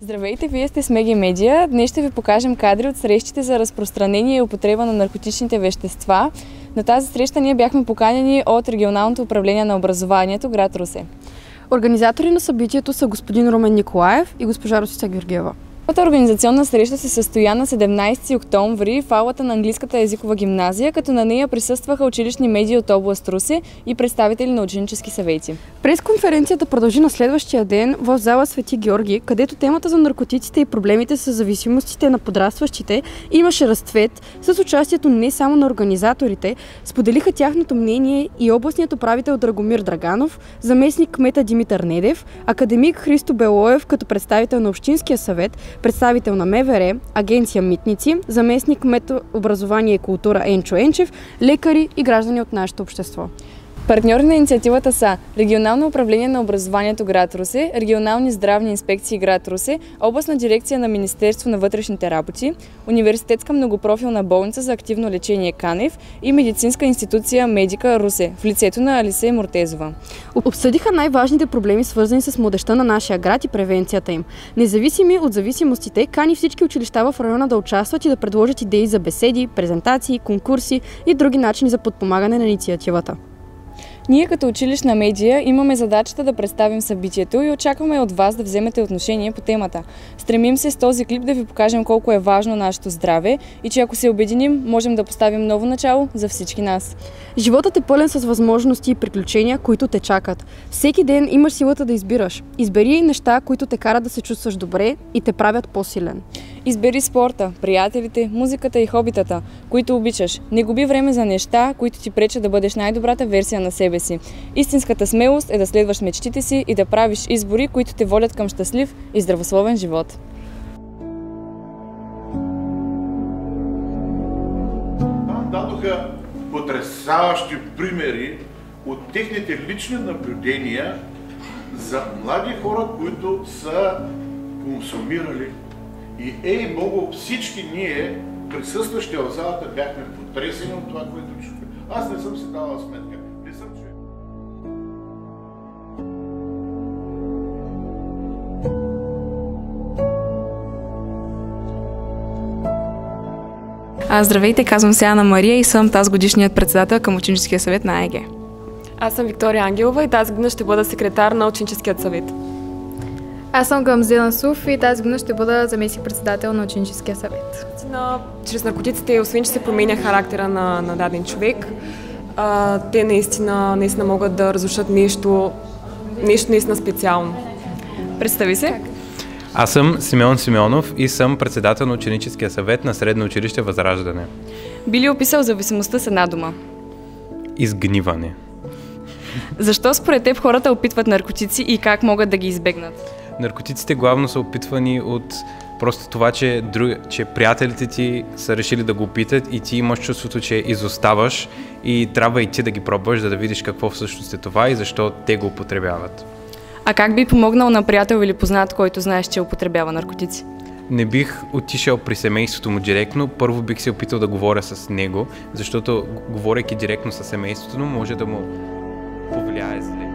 Здравейте, вие сте с Меги Медиа. Днес ще ви покажем кадри от срещите за разпространение и употреба на наркотичните вещества. На тази среща ние бяхме поканени от Регионалното управление на образованието, град Русе. Организатори на събитието са господин Румен Николаев и госпожа Росица Георгиева. Първата организационна среща се състоя на 17 октомври в аулата на Английската езикова гимназия, като на нея присъстваха училищни медии от област Русе и представители на ученически съвети. Пресконференцията продължи на следващия ден в зала Свети Георги, където темата за наркотиците и проблемите с зависимостите на подрастващите имаше разцвет с участието не само на организаторите. Споделиха тяхното мнение и областният управител Драгомир Драганов, заместник кмета Димитър Недев, академик Христо Белоев като представител на Общинския съвет, представител на МВР, агенция Митници, заместник кмет образование и култура Енчо Енчев, лекари и граждани от нашето общество. Партньори на инициативата са Регионално управление на образованието град Русе, Регионални здравни инспекции град Русе, Областна дирекция на Министерство на вътрешните работи, Университетска многопрофилна болница за активно лечение Канев и Медицинска институция Медика Русе в лицето на Алисе Муртезова. Обсъдиха най-важните проблеми, свързани с младежта на нашия град и превенцията им. Независими от зависимостите, кани всички училища в района да участват и да предложат идеи за беседи, презентации, конкурси и други начини за подпомагане на инициативата. Ние като училищна медия имаме задачата да представим събитието и очакваме от вас да вземете отношение по темата. Стремим се с този клип да ви покажем колко е важно нашето здраве и че ако се обединим, можем да поставим ново начало за всички нас. Животът е пълен с възможности и приключения, които те чакат. Всеки ден имаш силата да избираш. Избери неща, които те карат да се чувстваш добре и те правят по-силен. Избери спорта, приятелите, музиката и хобитата, които обичаш. Не губи време за неща, които ти пречат да бъдеш най-добрата версия на себе си. Истинската смелост е да следваш мечтите си и да правиш избори, които те водят към щастлив и здравословен живот. Там дадоха потресаващи примери от техните лични наблюдения за млади хора, които са консумирали. И много всички ние, присъстващи в залата, бяхме потресени от това, което чухме. Аз не съм си давал сметка. Не съм човек. Здравейте, казвам се Ана Мария и съм тази годишният председател към Ученическия съвет на АЕГ. Аз съм Виктория Ангелова и тази година ще бъда секретар на Ученическият съвет. Аз съм Гамзе Насуф и тази година ще бъда заместник-председател на Ученическия съвет. Чрез наркотиците, освен че се променя характера на даден човек, те наистина могат да разрушат нещо наистина специално. Представи се. Аз съм Симеон Симеонов и съм председател на Ученическия съвет на Средно училище Възраждане. Би ли описал зависимостта с една дума? Изгниване. Защо според теб хората опитват наркотици и как могат да ги избегнат? Наркотиците главно са опитвани от просто това, че приятелите ти са решили да го опитат и ти имаш чувството, че изоставаш и трябва и ти да ги пробваш, за да видиш какво всъщност е това и защо те го употребяват. А как би помогнал на приятел или познат, който знаеш, че употребява наркотици? Не бих отишъл при семейството му директно, първо бих се опитал да говоря с него, защото говорейки директно с семейството му може да му повлияе зле.